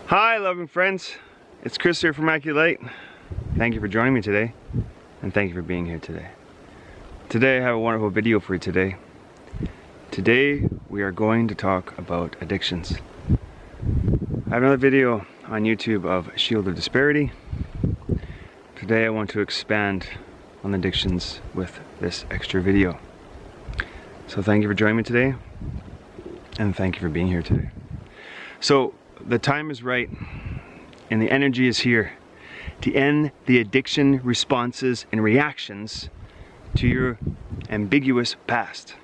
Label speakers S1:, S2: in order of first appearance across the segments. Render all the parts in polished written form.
S1: Hi loving friends, it's Chris here from Light. Thank you for joining me today, and thank you for being here today. Today I have a wonderful video for you today. Today we are going to talk about addictions. I have another video on YouTube of Shield of Disparity. Today I want to expand on addictions with this extra video. So thank you for joining me today, and thank you for being here today. So the time is right and the energy is here to end the addiction responses and reactions to your ambiguous past.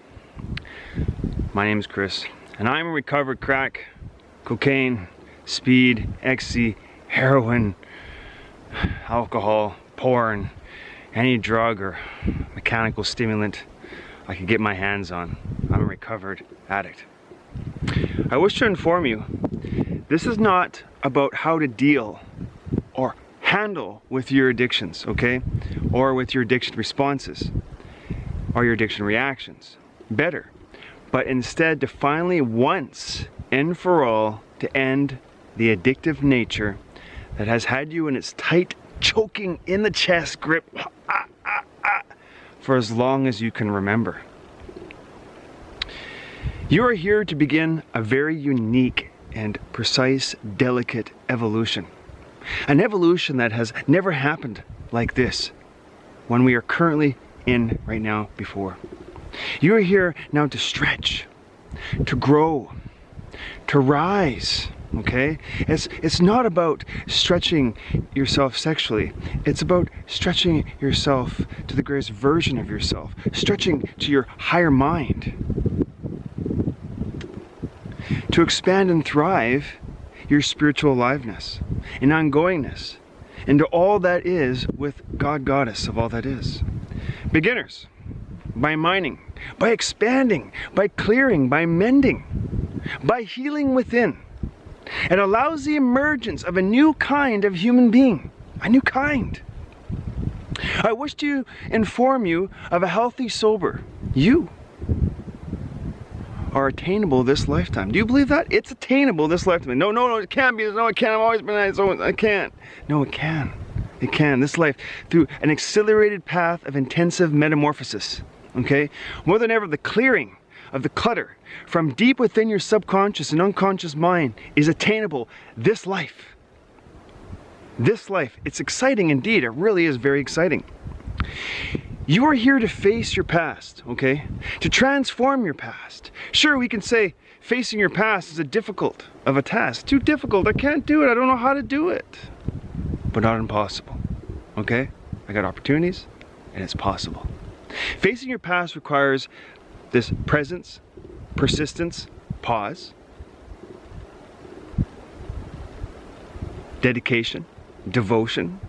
S1: My name is Chris and I'm a recovered crack, cocaine, speed, ecstasy, heroin, alcohol, porn, any drug or mechanical stimulant I could get my hands on. I'm a recovered addict. I wish to inform you, this is not about how to deal or handle with your addictions, okay? Or with your addiction responses or your addiction reactions. Better. But instead to finally once and for all to end the addictive nature that has had you in its tight, choking in the chest grip for as long as you can remember. You are here to begin a very unique and precise, delicate evolution. An evolution that has never happened like this, one we are currently in right now before. You are here now to stretch, to grow, to rise, okay? It's not about stretching yourself sexually. It's about stretching yourself to the greatest version of yourself, stretching to your higher mind. To expand and thrive your spiritual aliveness and ongoingness into all that is with God, Goddess of all that is. Beginners, by mining, by expanding, by clearing, by mending, by healing within. It allows the emergence of a new kind of human being, a new kind. I wish to inform you of a healthy, sober you are attainable this lifetime. Do you believe that? It's attainable this lifetime. No, it can't be. No, it can't. I've always been that, so I can't. No, it can. It can. This life, through an accelerated path of intensive metamorphosis, okay? More than ever, the clearing of the clutter from deep within your subconscious and unconscious mind is attainable this life. This life. It's exciting indeed. It really is very exciting. You are here to face your past, okay? To transform your past. Sure, we can say facing your past is a difficult of a task. Too difficult, I can't do it, I don't know how to do it. But not impossible, okay? I got opportunities and it's possible. Facing your past requires this presence, persistence, pause, dedication, devotion,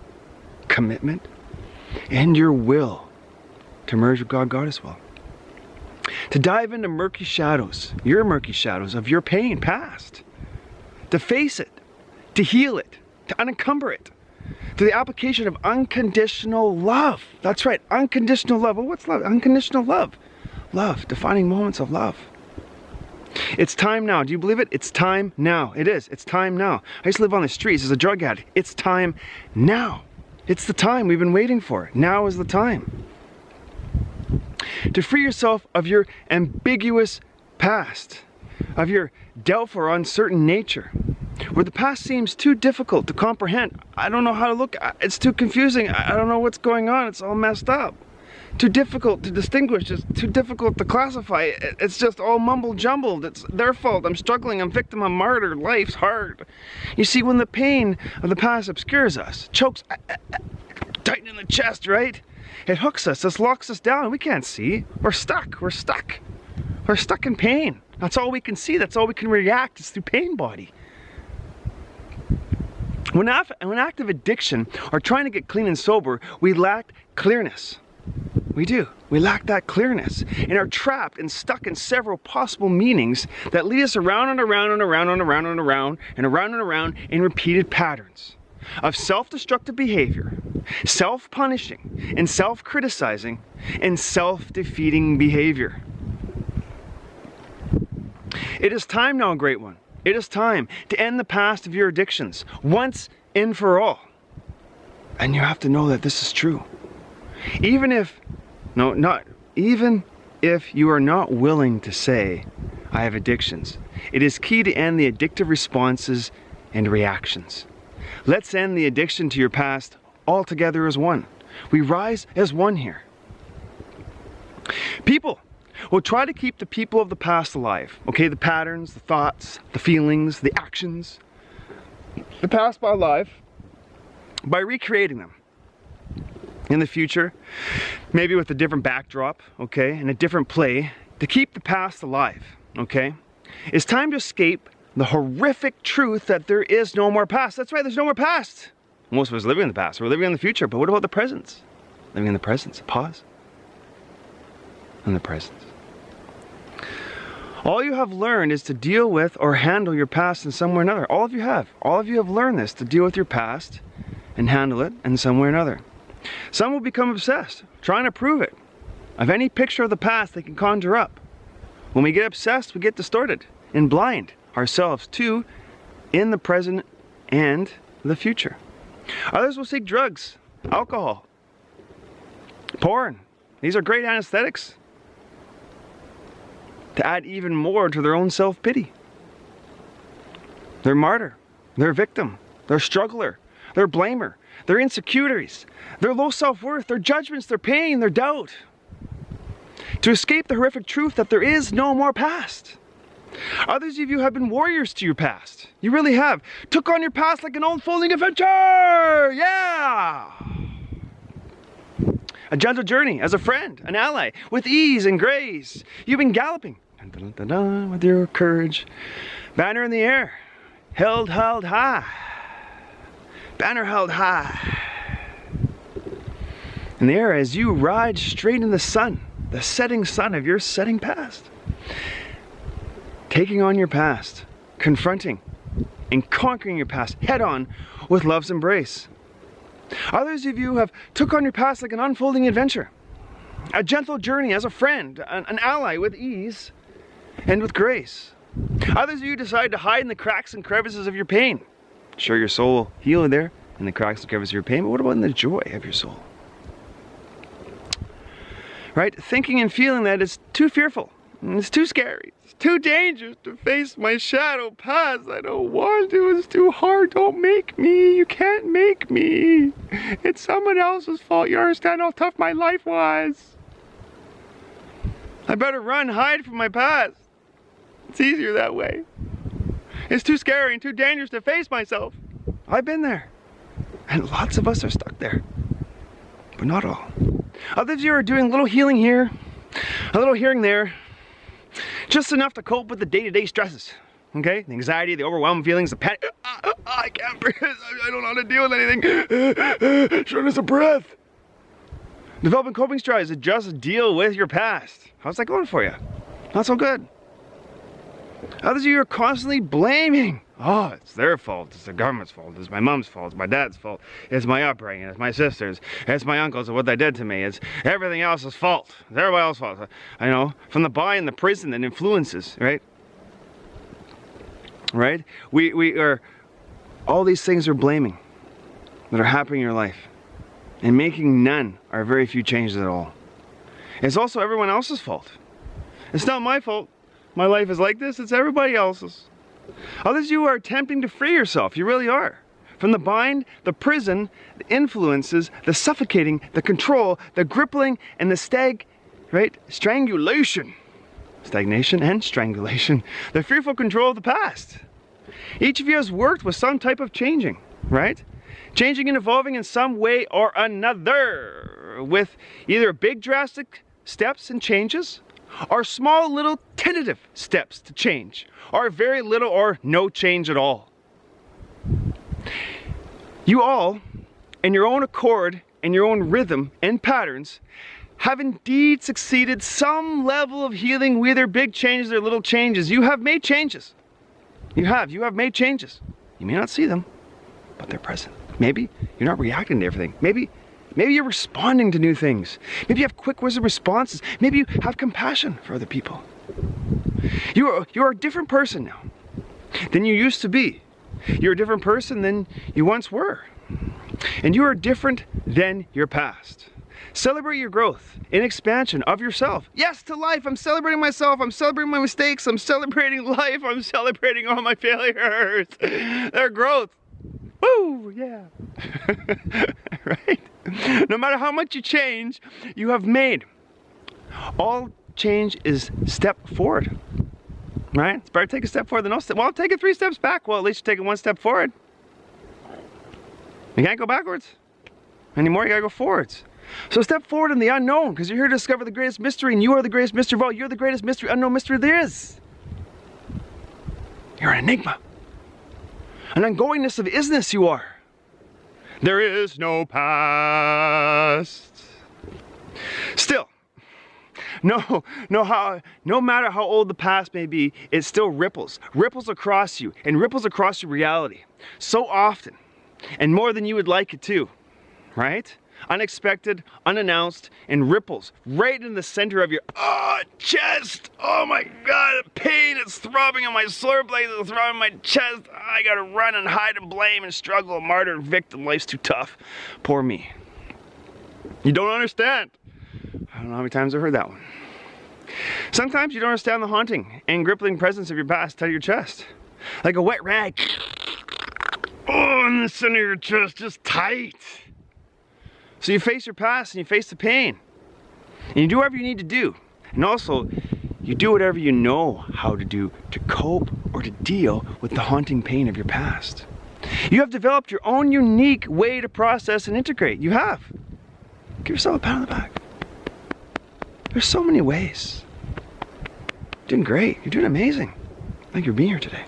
S1: commitment, and your will to merge with God, Goddess will. To dive into murky shadows, your murky shadows of your pain past. To face it, to heal it, to unencumber it. To the application of unconditional love. That's right, unconditional love. Well, what's love? Unconditional love. Love, defining moments of love. It's time now. Do you believe it? It's time now. It is. It's time now. I used to live on the streets as a drug addict. It's time now. It's the time we've been waiting for. Now is the time. To free yourself of your ambiguous past, of your doubtful or uncertain nature, where the past seems too difficult to comprehend. I don't know how to look, it's too confusing, I don't know what's going on, it's all messed up. Too difficult to distinguish, it's too difficult to classify, it's just all mumble jumbled, it's their fault, I'm struggling, I'm victim, I'm martyr, life's hard. You see, when the pain of the past obscures us, chokes, tighten in the chest, right? It hooks us, this locks us down, we can't see. We're stuck. We're stuck in pain. That's all we can see, that's all we can react, is through pain body. When active addiction or trying to get clean and sober, we lack clearness. We do. We lack that clearness and are trapped and stuck in several possible meanings that lead us around and around and around and around and around and around and around in repeated patterns of self-destructive behavior, self-punishing and self-criticizing and self-defeating behavior. It is time now, great one, It is time to end the past of your addictions once and for all. And you have to know that this is true. Even if you are not willing to say, I have addictions, it is key to end the addictive responses and reactions. Let's end the addiction to your past all together as one. We rise as one here. People will try to keep the people of the past alive. Okay, the patterns, the thoughts, the feelings, the actions. The past alive by recreating them in the future, maybe with a different backdrop, okay, and a different play to keep the past alive, okay? It's time to escape the horrific truth that there is no more past. That's right, there's no more past. Most of us are living in the past, we're living in the future, but what about the present? Living in the present, pause. In the present. All you have learned is to deal with or handle your past in some way or another. All of you have. All of you have learned this, to deal with your past and handle it in some way or another. Some will become obsessed, trying to prove it, of any picture of the past they can conjure up. When we get obsessed, we get distorted and blind ourselves to in the present and the future. Others will seek drugs, alcohol, porn. These are great anesthetics to add even more to their own self-pity. They're martyr, they're victim, they're struggler, they're blamer, their insecurities, their low self-worth, their judgments, their pain, their doubt. To escape the horrific truth that there is no more past. Others of you have been warriors to your past. You really have. Took on your past like an unfolding adventure! Yeah! A gentle journey as a friend, an ally, with ease and grace. You've been galloping with your courage. Banner in the air, held high. Banner held high. In the air as you ride straight in the sun, the setting sun of your setting past. Taking on your past, confronting and conquering your past head on with love's embrace. Others of you have took on your past like an unfolding adventure. A gentle journey as a friend, an ally with ease and with grace. Others of you decide to hide in the cracks and crevices of your pain. Sure, your soul will heal there in the cracks and crevices of your pain, but what about in the joy of your soul? Right? Thinking and feeling that it's too fearful, it's too scary, it's too dangerous to face my shadow past. I don't want to, it's too hard, don't make me, you can't make me. It's someone else's fault, you understand how tough my life was. I better run, hide from my past. It's easier that way. It's too scary and too dangerous to face myself. I've been there. And lots of us are stuck there. But not all. Others of you are doing a little healing here, a little healing there. Just enough to cope with the day-to-day stresses. Okay? The anxiety, the overwhelming feelings, the panic. I can't breathe. I don't know how to deal with anything. Shortness of breath. Developing coping strategies to just deal with your past. How's that going for you? Not so good. Others of you are constantly blaming. Oh, it's their fault, it's the government's fault, it's my mom's fault, it's my dad's fault, it's my upbringing, it's my sister's, it's my uncle's and what they did to me, it's everything else's fault, it's everybody else's fault. I know, from the bind, the prison that influences, right? Right? We are, all these things are blaming that are happening in your life and making none or very few changes at all. It's also everyone else's fault. It's not my fault. My life is like this, it's everybody else's. Others of you are attempting to free yourself, you really are. From the bind, the prison, the influences, the suffocating, the control, the gripping, and the strangulation. Stagnation and strangulation. The fearful control of the past. Each of you has worked with some type of changing, right? Changing and evolving in some way or another. With either big drastic steps and changes, or small little tentative steps to change, or very little or no change at all. You all, in your own accord, in your own rhythm and patterns, have indeed succeeded some level of healing, whether big changes or little changes. You have made changes. You have made changes. You may not see them, but they're present. Maybe you're not reacting to everything. Maybe you're responding to new things. Maybe you have quick wisdom responses. Maybe you have compassion for other people. You are a different person now. than you used to be. You're a different person than you once were. And you are different than your past. Celebrate your growth and expansion of yourself. Yes, to life. I'm celebrating myself. I'm celebrating my mistakes. I'm celebrating life. I'm celebrating all my failures. Their growth. Woo, yeah. Right? No matter how much you change, you have made. All change is step forward. Right? It's better to take a step forward than no step. Well, take it 3 steps back. Well, at least you're taking 1 step forward. You can't go backwards anymore. You gotta go forwards. So step forward in the unknown, because you're here to discover the greatest mystery, and you are the greatest mystery of all. You're the greatest mystery, unknown mystery there is. You're an enigma. An ongoingness of isness you are. There is no past. Still, no matter how old the past may be, it still ripples across you, and ripples across your reality. So often, and more than you would like it to, right? Unexpected, unannounced, and ripples right in the center of your chest. Oh my God, the pain is throbbing on my solar blades, it's throbbing in my chest. I gotta run and hide and blame and struggle, martyr and victim. Life's too tough. Poor me. You don't understand. I don't know how many times I've heard that one. Sometimes you don't understand the haunting and gripping presence of your past tied to your chest. Like a wet rag. Oh, in the center of your chest, just tight. So you face your past and you face the pain. And you do whatever you need to do. And also, you do whatever you know how to do to cope or to deal with the haunting pain of your past. You have developed your own unique way to process and integrate. You have. Give yourself a pat on the back. There's so many ways. You're doing great. You're doing amazing. Thank you for being here today.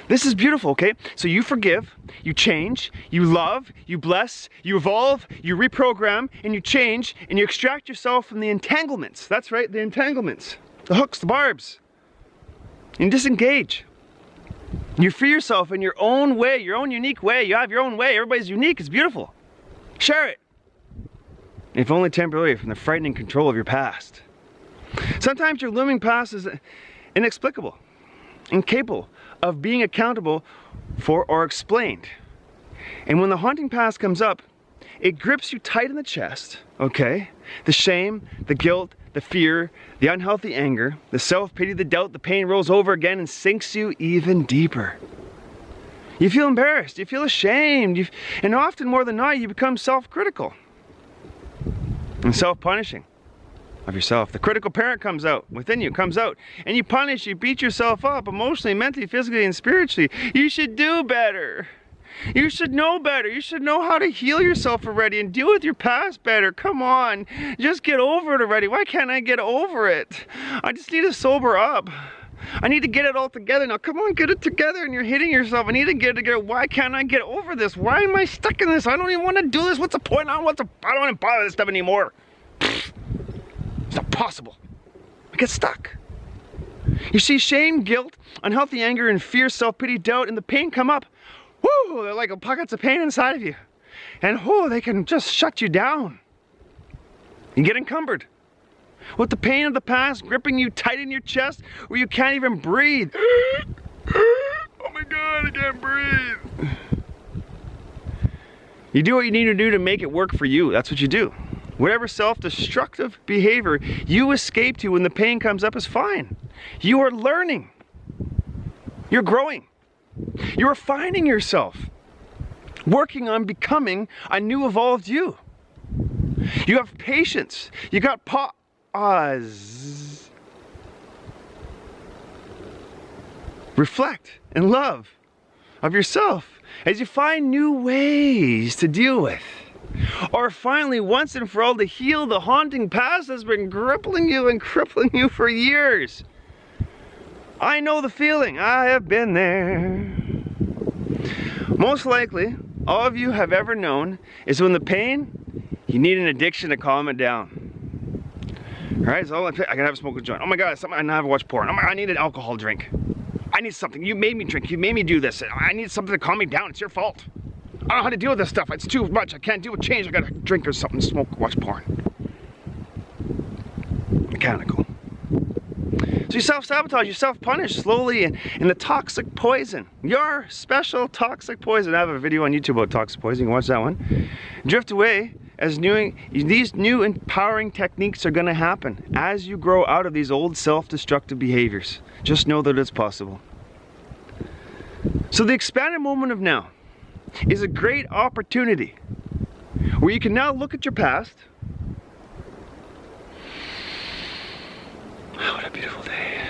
S1: This is beautiful, okay? So you forgive, you change, you love, you bless, you evolve, you reprogram, and you change, and you extract yourself from the entanglements. That's right, the entanglements. The hooks, the barbs. And disengage. You free yourself in your own way, your own unique way. You have your own way. Everybody's unique. It's beautiful. Share it. If only temporarily, from the frightening control of your past. Sometimes your looming past is inexplicable, incapable of being accountable for or explained. And when the haunting past comes up, it grips you tight in the chest, okay? The shame, the guilt, the fear, the unhealthy anger, the self-pity, the doubt, the pain rolls over again and sinks you even deeper. You feel embarrassed, you feel ashamed, and often more than not, you become self-critical and self-punishing of yourself. The critical parent comes out within you, comes out, and you punish, you beat yourself up emotionally, mentally, physically, and spiritually. You should do better. You should know better. You should know how to heal yourself already and deal with your past better. Come on, just get over it already. Why can't I get over it? I just need to sober up. I need to get it all together. Now come on, get it together, and you're hitting yourself. I need to get it together. Why can't I get over this? Why am I stuck in this? I don't even want to do this. What's the point? I don't want to bother this stuff anymore. It's not possible. I get stuck. You see shame, guilt, unhealthy anger, and fear, self-pity, doubt, and the pain come up. Whoo! They're like pockets of pain inside of you. And whoo, they can just shut you down. You get encumbered with the pain of the past gripping you tight in your chest where you can't even breathe. Oh my God, I can't breathe. You do what you need to do to make it work for you. That's what you do. Whatever self-destructive behavior you escape to when the pain comes up is fine. You are learning. You're growing. You're refining yourself. Working on becoming a new evolved you. You have patience. You got pause. Reflect and love of yourself as you find new ways to deal with. Or finally, once and for all, to heal the haunting past that's been crippling you and crippling you for years. I know the feeling. I have been there. Most likely, all of you have ever known is when the pain, you need an addiction to calm it down. Right? So I can have a smoke a joint. Oh my God, I never watch porn. Oh my God, I need an alcohol drink. I need something. You made me drink. You made me do this. I need something to calm me down. It's your fault. I don't know how to deal with this stuff. It's too much. I can't deal with change. I gotta drink or something, smoke, watch porn. Mechanical. So you self-sabotage, you self-punish slowly in the toxic poison. Your special toxic poison. I have a video on YouTube about toxic poison, you can watch that one. Drift away as these new empowering techniques are gonna happen as you grow out of these old self-destructive behaviors. Just know that it's possible. So the expanded moment of now is a great opportunity where you can now look at your past. Oh, what a beautiful day.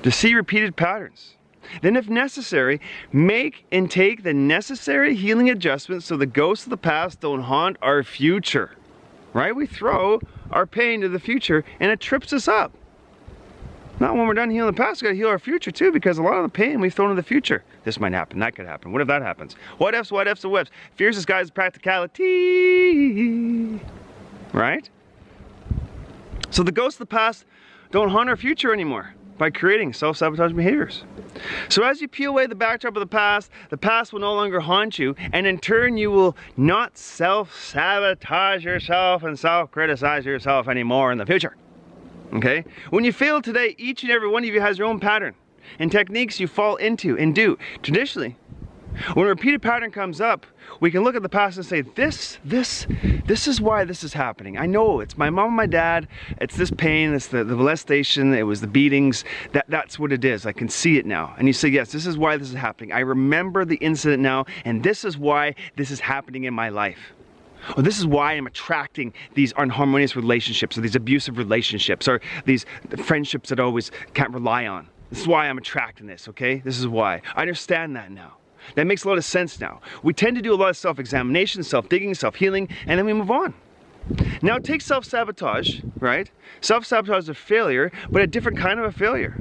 S1: To see repeated patterns. Then if necessary, make and take the necessary healing adjustments so the ghosts of the past don't haunt our future. Right? We throw our pain to the future and it trips us up. Not when we're done healing the past, we gotta heal our future too, because a lot of the pain we've thrown in the future. This might happen, that could happen. What if that happens? What ifs, and whips? Fears disguised as practicality. Right? So the ghosts of the past don't haunt our future anymore by creating self-sabotage behaviors. So as you peel away the backdrop of the past will no longer haunt you, and in turn you will not self-sabotage yourself and self-criticize yourself anymore in the future. Okay? When you fail today, each and every one of you has your own pattern and techniques you fall into and do. Traditionally, when a repeated pattern comes up, we can look at the past and say, this is why this is happening. I know it's my mom and my dad, it's this pain, it's the molestation, it was the beatings, that's what it is. I can see it now. And you say, yes, this is why this is happening. I remember the incident now, and this is why this is happening in my life. Or this is why I'm attracting these unharmonious relationships, or these abusive relationships, or these friendships that I always can't rely on. This is why I'm attracting this, okay? This is why. I understand that now. That makes a lot of sense now. We tend to do a lot of self-examination, self-digging, self-healing, and then we move on. Now take self-sabotage, right? Self-sabotage is a failure, but a different kind of a failure.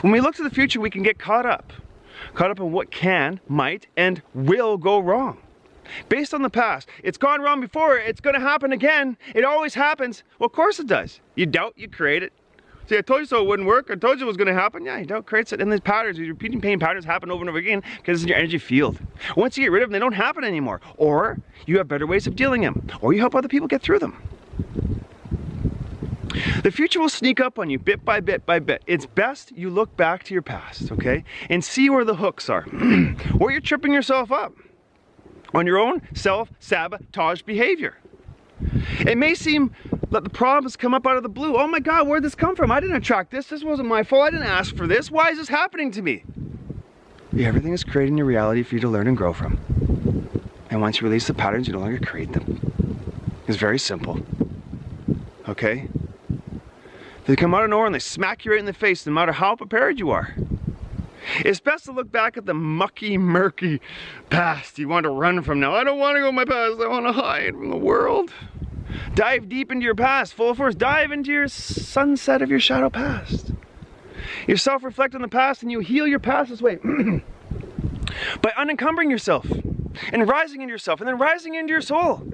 S1: When we look to the future, we can get caught up in what can, might, and will go wrong. Based on the past, it's gone wrong before, it's gonna happen again, it always happens. Well, of course it does. You doubt, you create it. See, I told you so it wouldn't work. I told you it was going to happen. Yeah, you doubt creates it. And these patterns, these repeating pain patterns happen over and over again because it's in your energy field. Once you get rid of them, they don't happen anymore. Or you have better ways of dealing with them. Or you help other people get through them. The future will sneak up on you bit by bit by bit. It's best you look back to your past, okay? And see where the hooks are. Where you're tripping yourself up on your own self-sabotage behavior. It may seem that the problems come up out of the blue. Oh my God, where'd this come from? I didn't attract this. This wasn't my fault. I didn't ask for this. Why is this happening to me? Yeah, everything is creating a reality for you to learn and grow from. And once you release the patterns, you no longer create them. It's very simple. Okay? They come out of nowhere and they smack you right in the face no matter how prepared you are. It's best to look back at the mucky, murky past you want to run from now. I don't want to go in my past. I want to hide from the world. Dive deep into your past, full force. Dive into your sunset of your shadow past. You self-reflect on the past and you heal your past this way. By unencumbering yourself and rising into yourself and then rising into your soul.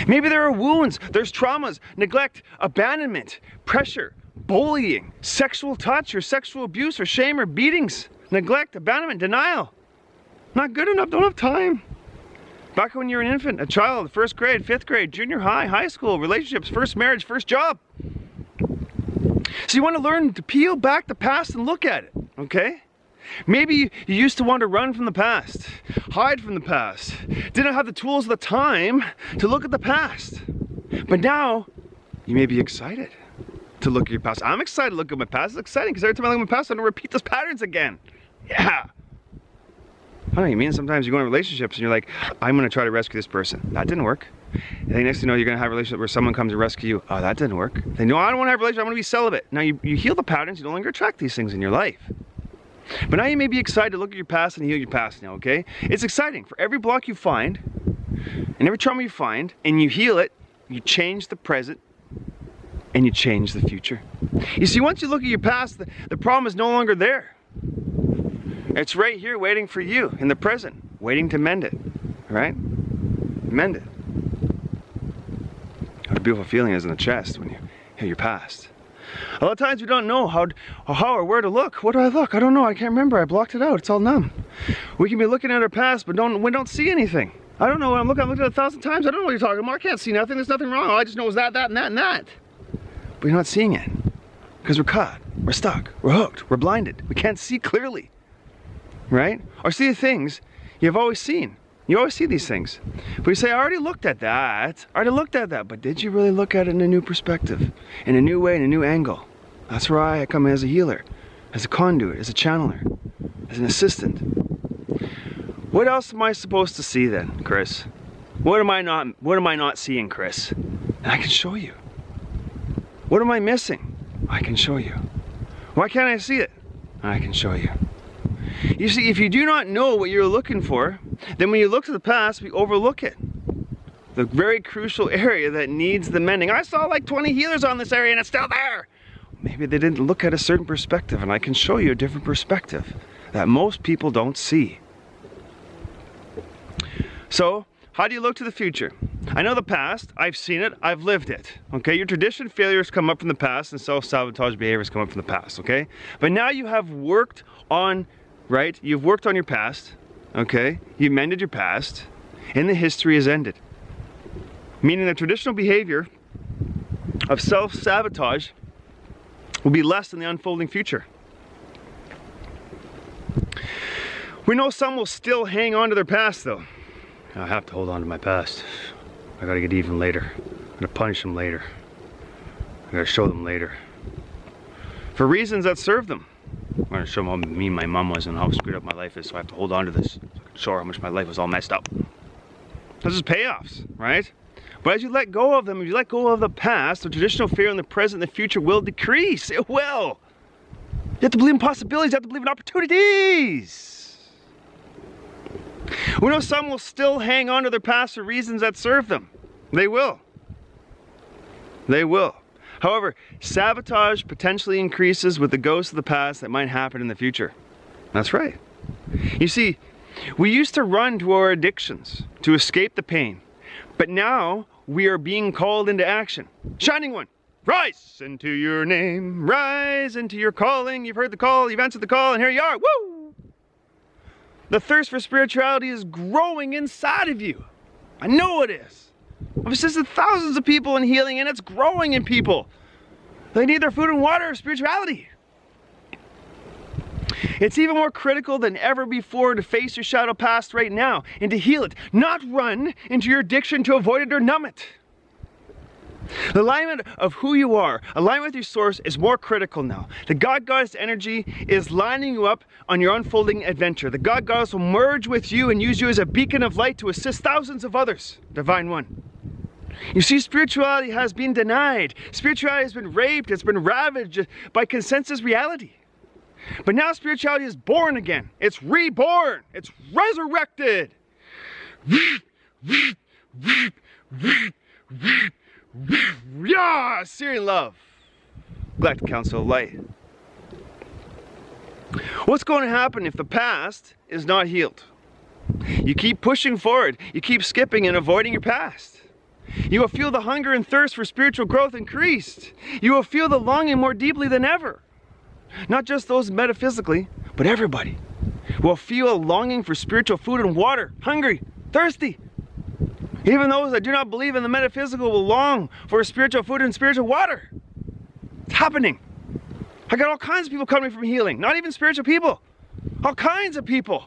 S1: Maybe there are wounds, there's traumas, neglect, abandonment, pressure, bullying, sexual touch or sexual abuse or shame or beatings, neglect, abandonment, denial. Not good enough, don't have time. Back when you were an infant, a child, first grade, fifth grade, junior high, high school, relationships, first marriage, first job. So you want to learn to peel back the past and look at it, okay? Maybe you used to want to run from the past, hide from the past, didn't have the tools at the time to look at the past. But now, you may be excited to look at your past. I'm excited to look at my past. It's exciting because every time I look at my past, I don't repeat those patterns again. Yeah. I don't know, you mean sometimes you go in relationships and you're like, I'm going to try to rescue this person. That didn't work. And then next thing you know, you're going to have a relationship where someone comes to rescue you. Oh, that didn't work. Then no, I don't want to have a relationship. I want to be celibate. Now you heal the patterns. You no longer attract these things in your life. But now you may be excited to look at your past and heal your past now, okay? It's exciting. For every block you find and every trauma you find and you heal it, you change the present and you change the future. You see, once you look at your past, the problem is no longer there. It's right here waiting for you in the present, waiting to mend it, right? Mend it. What a beautiful feeling is in the chest when you heal your past. A lot of times we don't know how or where to look. What do I look? I don't know. I can't remember. I blocked it out. It's all numb. We can be looking at our past, but we don't see anything. I don't know what I'm looking at. I've looked at it 1,000 times. I don't know what you're talking about. I can't see nothing. There's nothing wrong. All I just know is that, and that, and that. But you're not seeing it. Because we're caught, we're stuck, we're hooked, we're blinded. We can't see clearly, right? Or see the things you've always seen. You always see these things. But you say, I already looked at that. But did you really look at it in a new perspective? In a new way, in a new angle? That's why I come as a healer, as a conduit, as a channeler, as an assistant. What else am I supposed to see then, Chris? What am I not seeing, Chris? And I can show you. What am I missing? I can show you. Why can't I see it? I can show you. You see, if you do not know what you're looking for, then when you look to the past, we overlook it. The very crucial area that needs the mending. I saw like 20 healers on this area and it's still there. Maybe they didn't look at a certain perspective, and I can show you a different perspective that most people don't see. So, how do you look to the future? I know the past, I've seen it, I've lived it, okay? Your tradition failures come up from the past and self-sabotage behaviors come up from the past, okay? But now you have worked on, right? You've worked on your past, okay? You've mended your past, and the history is ended. Meaning the traditional behavior of self-sabotage will be less in the unfolding future. We know some will still hang on to their past though. I have to hold on to my past. I gotta get even later. I'm gonna punish them later. I gotta show them later. For reasons that serve them. I'm gonna show them how mean my mom was and how screwed up my life is, so I have to hold on to this. So I can show her how much my life was all messed up. Those are payoffs, right? But as you let go of them, if you let go of the past, the traditional fear in the present and the future will decrease. It will. You have to believe in possibilities, you have to believe in opportunities. We know some will still hang on to their past for reasons that serve them. They will. They will. However, sabotage potentially increases with the ghosts of the past that might happen in the future. That's right. You see, we used to run to our addictions to escape the pain, but now we are being called into action. Shining One, rise into your name, rise into your calling. You've heard the call, you've answered the call, and here you are. Woo! The thirst for spirituality is growing inside of you. I know it is. I've assisted thousands of people in healing and it's growing in people. They need their food and water, spirituality. It's even more critical than ever before to face your shadow past right now and to heal it, not run into your addiction to avoid it or numb it. The alignment of who you are, alignment with your source, is more critical now. The God Goddess energy is lining you up on your unfolding adventure. The God Goddess will merge with you and use you as a beacon of light to assist thousands of others. Divine One. You see, spirituality has been denied. Spirituality has been raped. It's been ravaged by consensus reality. But now spirituality is born again. It's reborn. It's resurrected. Yeah, Syrian love. Galactic Council of Light. What's going to happen if the past is not healed? You keep pushing forward. You keep skipping and avoiding your past. You will feel the hunger and thirst for spiritual growth increased. You will feel the longing more deeply than ever. Not just those metaphysically, but everybody will feel a longing for spiritual food and water, hungry, thirsty. Even those that do not believe in the metaphysical will long for spiritual food and spiritual water. It's happening. I got all kinds of people coming from healing, not even spiritual people. All kinds of people.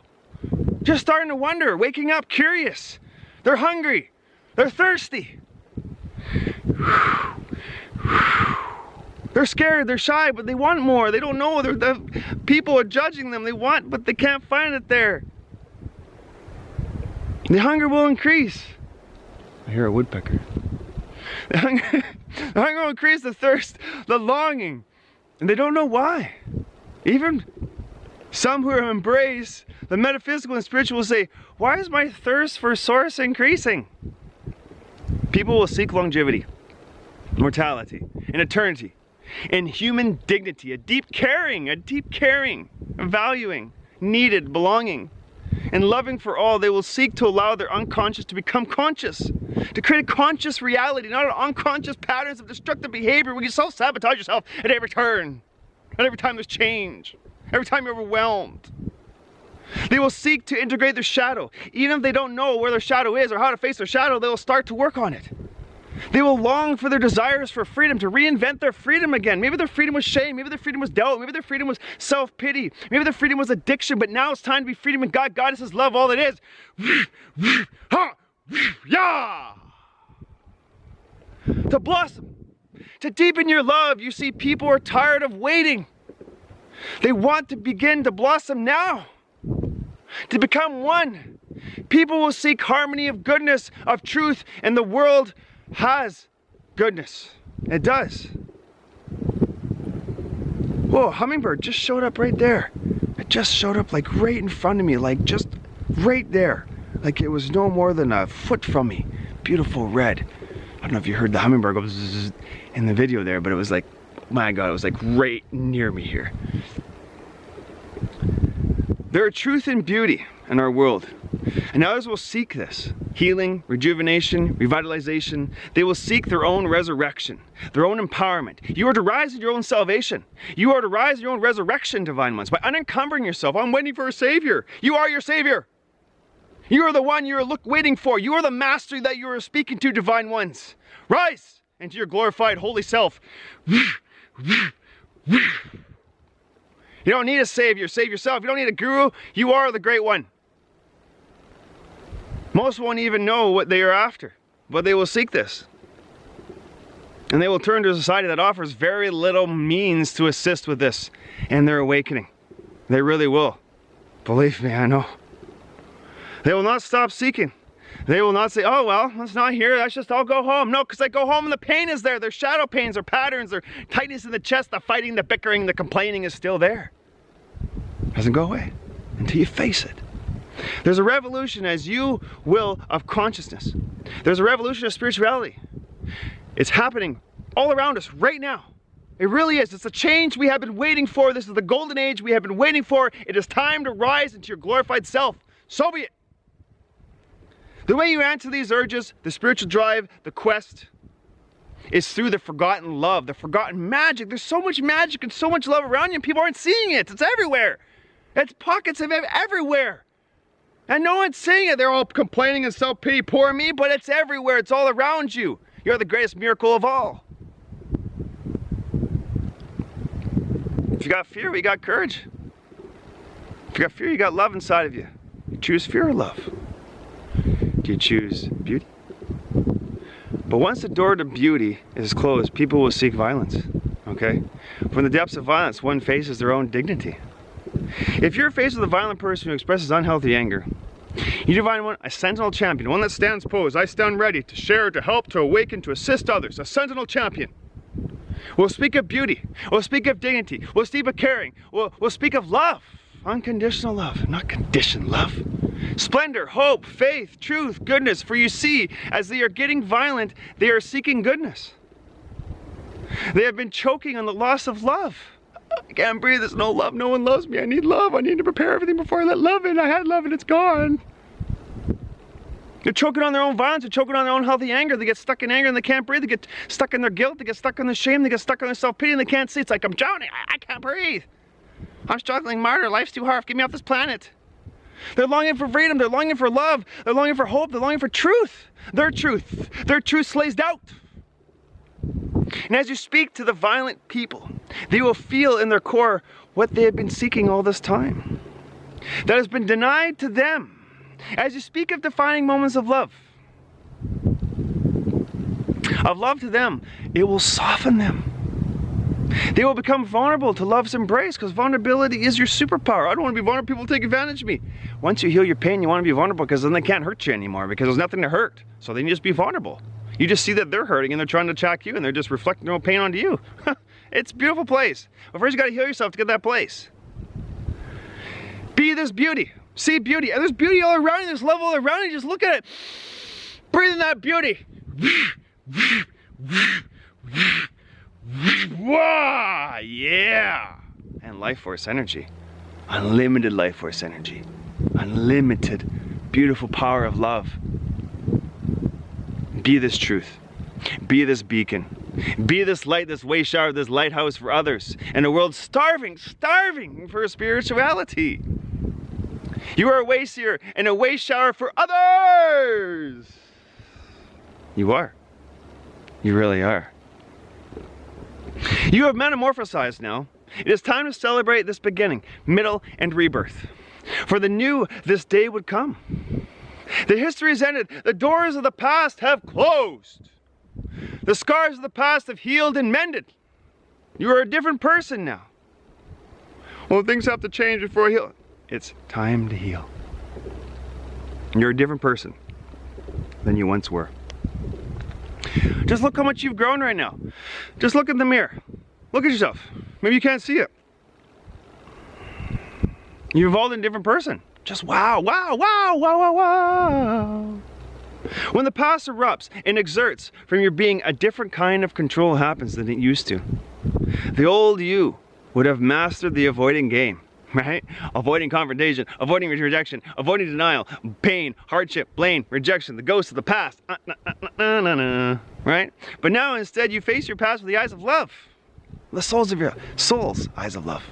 S1: Just starting to wonder, waking up, curious. They're hungry. They're thirsty. They're scared, they're shy, but they want more. They don't know. People are judging them. They want, but they can't find it there. The hunger will increase. I hear a woodpecker. The hunger will increase, the thirst, the longing. And they don't know why. Even some who embrace the metaphysical and spiritual will say, why is my thirst for source increasing? People will seek longevity, mortality, and eternity, and human dignity, a deep caring, valuing, needed, belonging, and loving for all. They will seek to allow their unconscious to become conscious, to create a conscious reality, not unconscious patterns of destructive behavior where you self-sabotage yourself at every turn, at every time there's change, every time you're overwhelmed. They will seek to integrate their shadow. Even if they don't know where their shadow is or how to face their shadow, they will start to work on it. They will long for their desires for freedom, to reinvent their freedom again. Maybe their freedom was shame, maybe their freedom was doubt, maybe their freedom was self-pity, maybe their freedom was addiction, but now it's time to be freedom in God. God is His love, all it is. Yeah! To blossom, to deepen your love. You see, people are tired of waiting. They want to begin to blossom now, to become one. People will seek harmony of goodness, of truth, and the world has goodness. It does. Whoa, hummingbird just showed up right there. It just showed up like right in front of me, like just right there. Like it was no more than a foot from me. Beautiful red. I don't know if you heard the hummingbird go zzz in the video there, but it was like, my God, it was like right near me here. There are truth and beauty in our world, and others will seek this. Healing, rejuvenation, revitalization. They will seek their own resurrection, their own empowerment. You are to rise in your own salvation. You are to rise in your own resurrection, divine ones, by unencumbering yourself. I'm waiting for a savior. You are your savior. You are the one you are waiting for. You are the master that you are speaking to, divine ones. Rise into your glorified holy self. You don't need a savior. Save yourself. You don't need a guru. You are the great one. Most won't even know what they are after, but they will seek this. And they will turn to a society that offers very little means to assist with this and their awakening. They really will. Believe me, I know. They will not stop seeking. They will not say, oh, well, it's not here. That's just, I'll go home. No, because I go home and the pain is there. There's shadow pains or patterns or tightness in the chest. The fighting, the bickering, the complaining is still there. It doesn't go away until you face it. There's a revolution, as you will, of consciousness. There's a revolution of spirituality. It's happening all around us right now. It really is. It's a change we have been waiting for. This is the golden age we have been waiting for. It is time to rise into your glorified self. So be it. The way you answer these urges, the spiritual drive, the quest, is through the forgotten love, the forgotten magic. There's so much magic and so much love around you and people aren't seeing it. It's everywhere. It's pockets of it everywhere. And no one's seeing it. They're all complaining and self-pity, poor me, but it's everywhere. It's all around you. You're the greatest miracle of all. If you got fear, we got courage. If you got fear, you got love inside of you. You choose fear or love? Do you choose beauty? But once the door to beauty is closed, people will seek violence, okay? From the depths of violence, one faces their own dignity. If you're faced with a violent person who expresses unhealthy anger, you divine one, a sentinel champion, one that stands posed. I stand ready to share, to help, to awaken, to assist others. A sentinel champion. We'll speak of beauty. We'll speak of dignity. We'll speak of caring. We'll speak of love. Unconditional love, not conditioned love. Splendor, hope, faith, truth, goodness. For you see, as they are getting violent, they are seeking goodness. They have been choking on the loss of love. I can't breathe, there's no love, no one loves me, I need love, I need to prepare everything before I let love in. I had love and it's gone. They're choking on their own violence, they're choking on their own healthy anger. They get stuck in anger and they can't breathe. They get stuck in their guilt, they get stuck in their shame, they get stuck in their self-pity and they can't see. It's like, I'm drowning, I can't breathe. I'm struggling, martyr, life's too hard, get me off this planet. They're longing for freedom, they're longing for love, they're longing for hope, they're longing for truth. Their truth slays doubt. And as you speak to the violent people, they will feel in their core what they have been seeking all this time, that has been denied to them. As you speak of defining moments of love to them, it will soften them. They will become vulnerable to love's embrace, because vulnerability is your superpower. I don't want to be vulnerable, people take advantage of me. Once you heal your pain, you want to be vulnerable, because then they can't hurt you anymore, because there's nothing to hurt. So they can just be vulnerable. You just see that they're hurting and they're trying to attack you and they're just reflecting their own pain onto you. It's a beautiful place. But first you got to heal yourself to get that place. Be this beauty. See beauty. And there's beauty all around you. There's love all around you. Just look at it. Breathe in that beauty. Wow, yeah. And life force energy. Unlimited life force energy. Unlimited beautiful power of love. Be this truth. Be this beacon. Be this light, this way shower, this lighthouse for others. And a world starving for spirituality. You are a way seer and a way shower for others. You are. You really are. You have metamorphosized now. It is time to celebrate this beginning, middle, and rebirth. For the new, this day would come. The history is ended. The doors of the past have closed. The scars of the past have healed and mended. You are a different person now. Well, things have to change before I heal. It's time to heal. You're a different person than you once were. Just look how much you've grown right now. Just look in the mirror. Look at yourself. Maybe you can't see it. You've evolved into a different person. Just wow, wow, wow, wow, wow, wow. When the past erupts and exerts from your being, a different kind of control happens than it used to. The old you would have mastered the avoiding game, right? Avoiding confrontation, avoiding rejection, avoiding denial, pain, hardship, blame, rejection, the ghost of the past, right? But now instead you face your past with the eyes of love, the soul's eyes of love.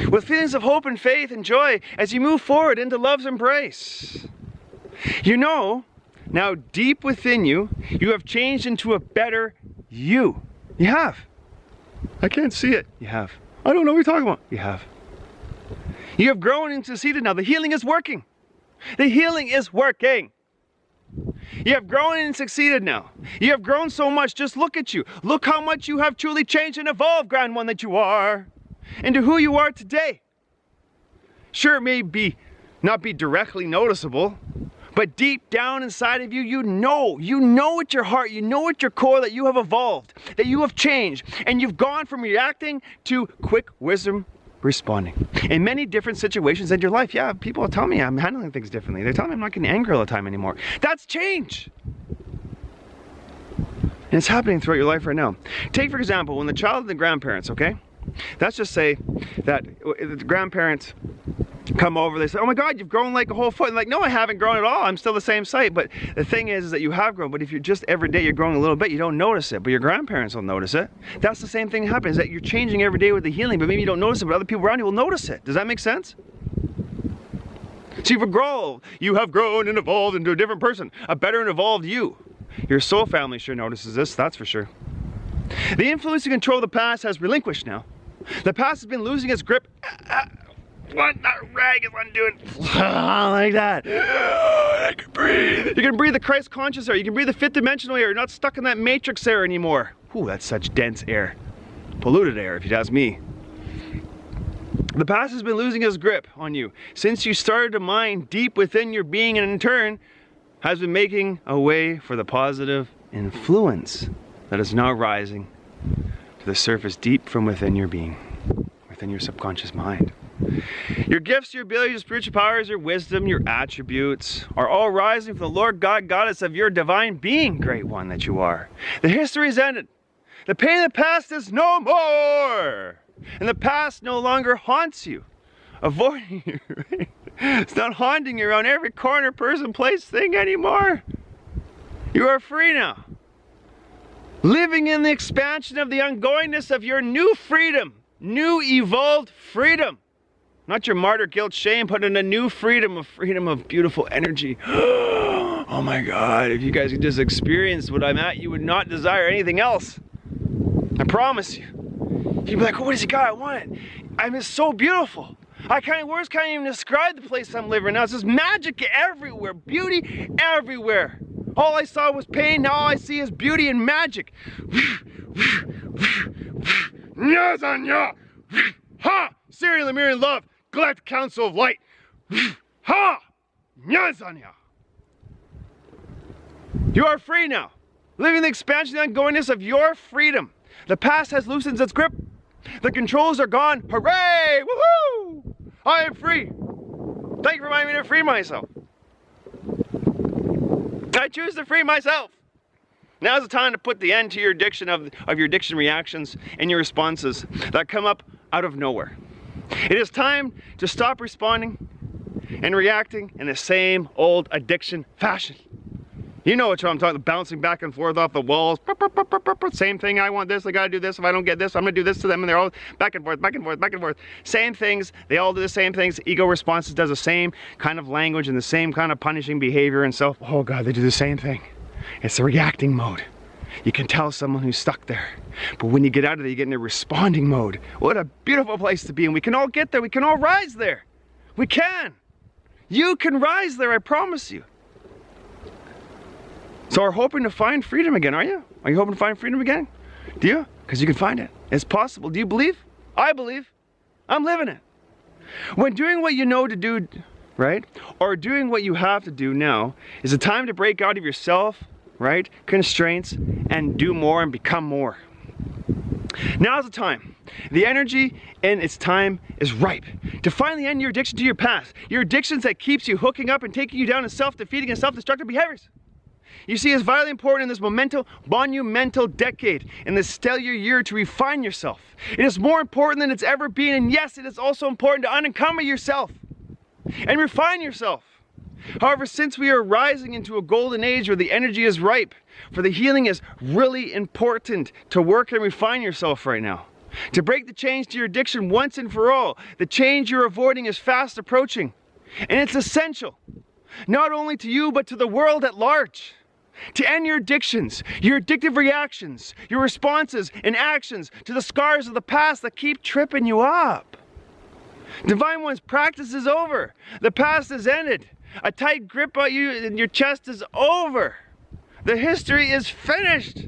S1: With feelings of hope and faith and joy as you move forward into love's embrace. You know, now deep within you, you have changed into a better you. You have. I can't see it. You have. I don't know what you're talking about. You have. You have grown and succeeded now. The healing is working. The healing is working. You have grown and succeeded now. You have grown so much. Just look at you. Look how much you have truly changed and evolved, grand one that you are, into who you are today. Sure, it may not be directly noticeable, but deep down inside of you, you know at your heart, you know at your core that you have evolved, that you have changed, and you've gone from reacting to quick wisdom responding. In many different situations in your life, yeah, people tell me I'm handling things differently. They tell me I'm not getting angry all the time anymore. That's change. And it's happening throughout your life right now. Take, for example, when the child and the grandparents, okay? Let's just say that the grandparents come over, they say, oh my God, you've grown like a whole foot. And like, no, I haven't grown at all. I'm still the same size. But the thing is that you have grown. But if you're just every day you're growing a little bit, you don't notice it. But your grandparents will notice it. That's the same thing that happens, that you're changing every day with the healing, but maybe you don't notice it, but other people around you will notice it. Does that make sense? So you have grown and evolved into a different person, a better and evolved you. Your soul family sure notices this, that's for sure. The influence and control of the past has relinquished now. The past has been losing its grip. What? That rag is undoing. Like that. I can breathe. You can breathe the Christ conscious air. You can breathe the fifth dimensional air. You're not stuck in that matrix air anymore. Ooh, that's such dense air. Polluted air, if you'd ask me. The past has been losing its grip on you since you started to mine deep within your being, and in turn has been making a way for the positive influence that is now rising to the surface deep from within your being, within your subconscious mind. Your gifts, your abilities, your spiritual powers, your wisdom, your attributes are all rising from the Lord God, Goddess of your divine being, great one that you are. The history is ended. The pain of the past is no more. And the past no longer haunts you, avoiding you, right? It's not haunting you around every corner, person, place, thing anymore. You are free now. Living in the expansion of the ongoingness of your new freedom, new evolved freedom. Not your martyr, guilt, shame, but in a new freedom of beautiful energy. Oh my God, if you guys could just experience what I'm at, you would not desire anything else. I promise you. You'd be like, oh, what does he got? I want it. I mean, it's so beautiful. Words can't even describe the place I'm living now. It's just magic everywhere, beauty everywhere. All I saw was pain, now all I see is beauty and magic. Ha! Serial Lemurian love, Galactic Council of Light. Ha! You are free now. Living the expansion and ongoingness of your freedom. The past has loosened its grip. The controls are gone. Hooray! Woohoo! I am free. Thank you for reminding me to free myself. I choose to free myself. Now's the time to put the end to your addiction of your addiction reactions and your responses that come up out of nowhere. It is time to stop responding and reacting in the same old addiction fashion. You know what I'm talking about, bouncing back and forth off the walls. Same thing, I want this, I gotta do this, if I don't get this, I'm gonna do this to them, and they're all back and forth, back and forth, back and forth. Same things, they all do the same things. Ego responses does the same kind of language and the same kind of punishing behavior and self. Oh God, they do the same thing. It's the reacting mode. You can tell someone who's stuck there. But when you get out of there, you get in a responding mode. What a beautiful place to be, and we can all get there. We can all rise there. We can. You can rise there, I promise you. So we're hoping to find freedom again, are you? Are you hoping to find freedom again? Do you? Because you can find it. It's possible. Do you believe? I believe. I'm living it. When doing what you know to do, right? Or doing what you have to do now is a time to break out of yourself, right? Constraints, and do more and become more. Now's the time. The energy and its time is ripe to finally end your addiction to your past. Your addictions that keeps you hooking up and taking you down in self-defeating and self-destructive behaviors. You see, it's vitally important in this monumental decade, in this stellar year, to refine yourself. It is more important than it's ever been, and yes, it is also important to unencumber yourself and refine yourself. However, since we are rising into a golden age where the energy is ripe, for the healing is really important to work and refine yourself right now. To break the change to your addiction once and for all. The change you're avoiding is fast approaching, and it's essential, not only to you, but to the world at large. To end your addictions, your addictive reactions, your responses and actions to the scars of the past that keep tripping you up. Divine One's practice is over. The past is ended. A tight grip on you in your chest is over. The history is finished.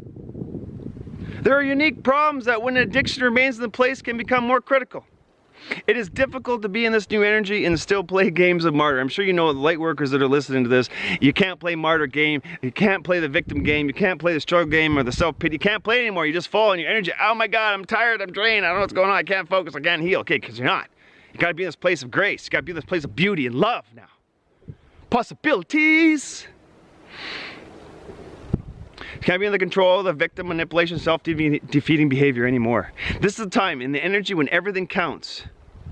S1: There are unique problems that when addiction remains in place can become more critical. It is difficult to be in this new energy and still play games of martyr. I'm sure you know the light workers that are listening to this. You can't play martyr game. You can't play the victim game. You can't play the struggle game or the self-pity. You can't play it anymore. You just fall in your energy. Oh my God, I'm tired. I'm drained. I don't know what's going on. I can't focus. I can't heal. Okay, because you're not. You got to be in this place of grace. You got to be in this place of beauty and love now. Possibilities. You can't be in the control of the victim manipulation, self-defeating behavior anymore. This is the time in the energy when everything counts,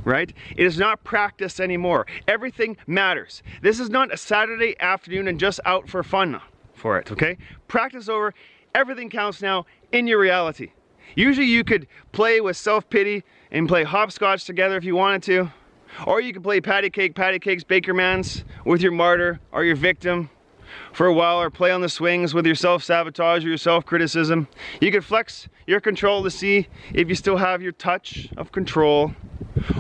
S1: right? It is not practice anymore. Everything matters. This is not a Saturday afternoon and just out for fun for it, okay? Practice over. Everything counts now in your reality. Usually you could play with self-pity and play hopscotch together if you wanted to. Or you could play patty cakes, Bakermans with your martyr or your victim for a while, or play on the swings with your self-sabotage or your self-criticism. You could flex your control to see if you still have your touch of control,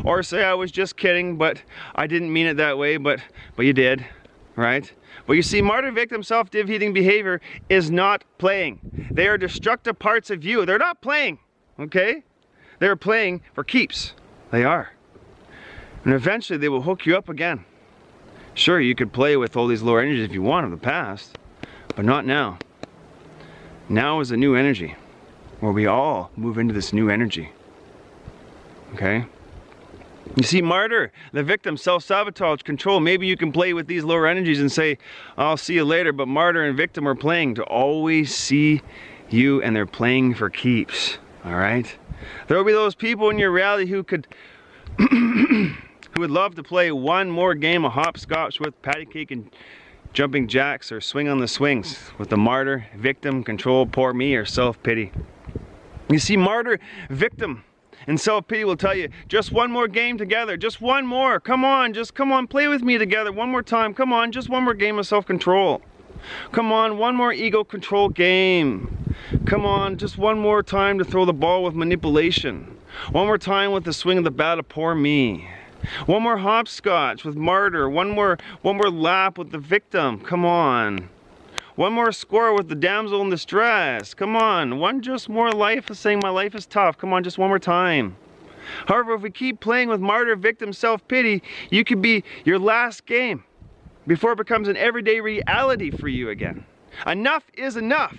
S1: or say, I was just kidding, but I didn't mean it that way, but you did, right? But you see, martyr victim self-defeating behavior is not playing. They are destructive parts of you. They're not playing, okay? They're playing for keeps. They are. And eventually they will hook you up again. Sure, you could play with all these lower energies if you want of the past, but not now. Now is a new energy, where we all move into this new energy. Okay? You see, martyr, the victim, self-sabotage, control. Maybe you can play with these lower energies and say, I'll see you later, but martyr and victim are playing to always see you, and they're playing for keeps. Alright? There will be those people in your reality who could who would love to play one more game of hopscotch with patty cake and jumping jacks, or swing on the swings with the martyr, victim, control, poor me, or self-pity. You see, martyr, victim, and self-pity will tell you, just one more game together, just one more, come on, just come on, play with me together one more time, come on, just one more game of self-control. Come on, one more ego control game. Come on, just one more time to throw the ball with manipulation. One more time with the swing of the bat of poor me. One more hopscotch with martyr. One more lap with the victim. Come on. One more score with the damsel in distress. Come on. One just more life of saying my life is tough. Come on, just one more time. However, if we keep playing with martyr, victim, self-pity, you could be your last game before it becomes an everyday reality for you again. Enough is enough.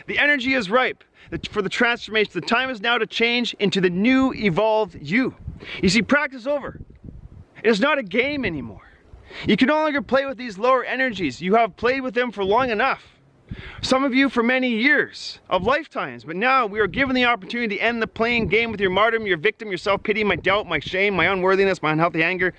S1: The energy is ripe for the transformation. The time is now to change into the new, evolved you. You see, practice over. It is not a game anymore. You can no longer play with these lower energies. You have played with them for long enough. Some of you for many years of lifetimes, but now we are given the opportunity to end the playing game with your martyrdom, your victim, your self-pity, my doubt, my shame, my unworthiness, my unhealthy anger,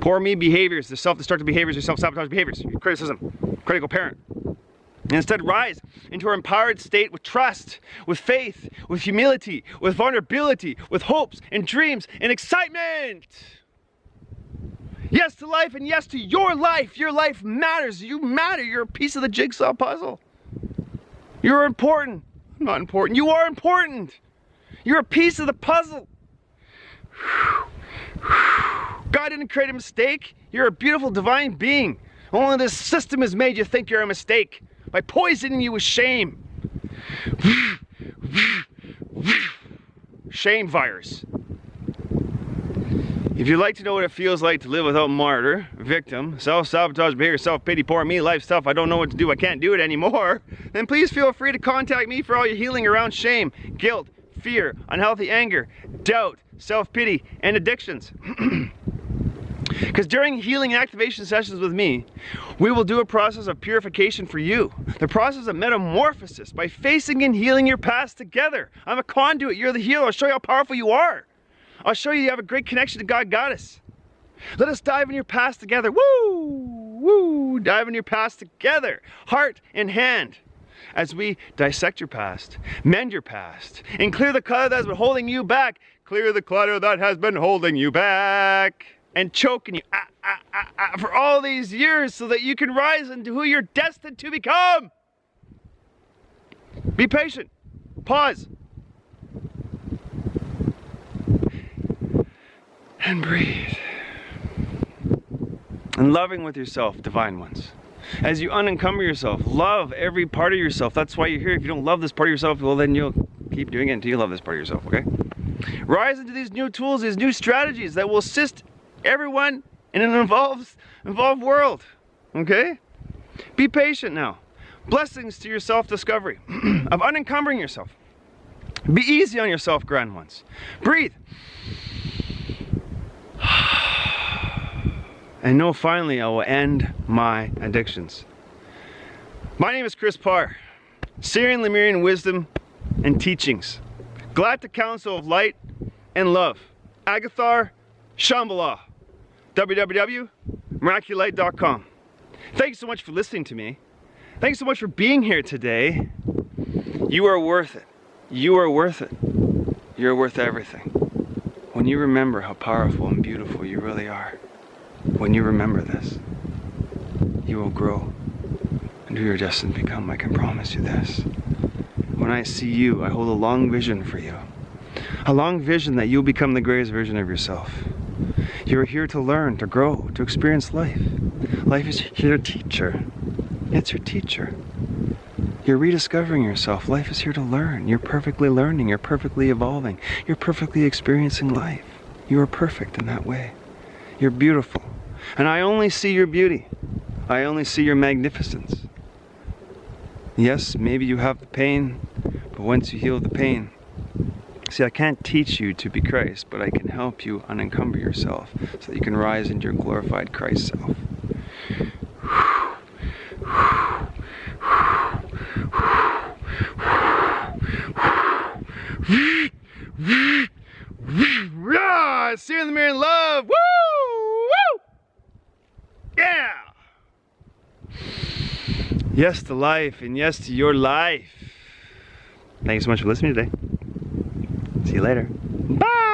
S1: poor me behaviors, the self-destructive behaviors, your self-sabotage behaviors, your criticism, critical parent. And instead rise into our empowered state with trust, with faith, with humility, with vulnerability, with hopes and dreams and excitement. Yes to life and yes to your life. Your life matters. You matter. You're a piece of the jigsaw puzzle. You're important. I'm not important. You are important. You're a piece of the puzzle. God didn't create a mistake. You're a beautiful divine being. Only this system has made you think you're a mistake by poisoning you with shame. Shame virus. If you'd like to know what it feels like to live without martyr, victim, self-sabotage behavior, self-pity, poor me, life stuff, I don't know what to do, I can't do it anymore, then please feel free to contact me for all your healing around shame, guilt, fear, unhealthy anger, doubt, self-pity, and addictions. Because during healing and activation sessions with me, we will do a process of purification for you. The process of metamorphosis by facing and healing your past together. I'm a conduit, you're the healer. I'll show you how powerful you are. I'll show you have a great connection to God Goddess. Let us dive in your past together. Woo! Woo! Dive in your past together, heart in hand. As we dissect your past, mend your past, and clear the clutter that has been holding you back. Clear the clutter that has been holding you back. And choking you for all these years so that you can rise into who you're destined to become. Be patient. Pause. And breathe. And loving with yourself, divine ones. As you unencumber yourself, love every part of yourself. That's why you're here. If you don't love this part of yourself, well then you'll keep doing it until you love this part of yourself, okay? Rise into these new tools, these new strategies that will assist everyone in an involved world, okay? Be patient now. Blessings to your self-discovery of unencumbering yourself. Be easy on yourself, grand ones. Breathe. And know finally I will end my addictions. My name is Chris Parr, Syrian Lemurian wisdom and teachings. Galactic Council of Light and Love. Agathar Shambhala. www.miraculite.com. Thank you so much for listening to me. Thank you so much for being here today. You are worth it. You are worth it. You're worth everything. When you remember how powerful and beautiful you really are, when you remember this, you will grow and who you're destined to become. I can promise you this. When I see you, I hold a long vision for you. A long vision that you'll become the greatest version of yourself. You're here to learn, to grow, to experience life. Life is your teacher. It's your teacher. You're rediscovering yourself. Life is here to learn. You're perfectly learning. You're perfectly evolving. You're perfectly experiencing life. You are perfect in that way. You're beautiful. And I only see your beauty. I only see your magnificence. Yes, maybe you have the pain, but once you heal the pain, see, I can't teach you to be Christ, but I can help you unencumber yourself so that you can rise into your glorified Christ self. See you in the mirror in love. Woo! Woo! Yeah! Yes to life and yes to your life. Thank you so much for listening today. See you later. Bye!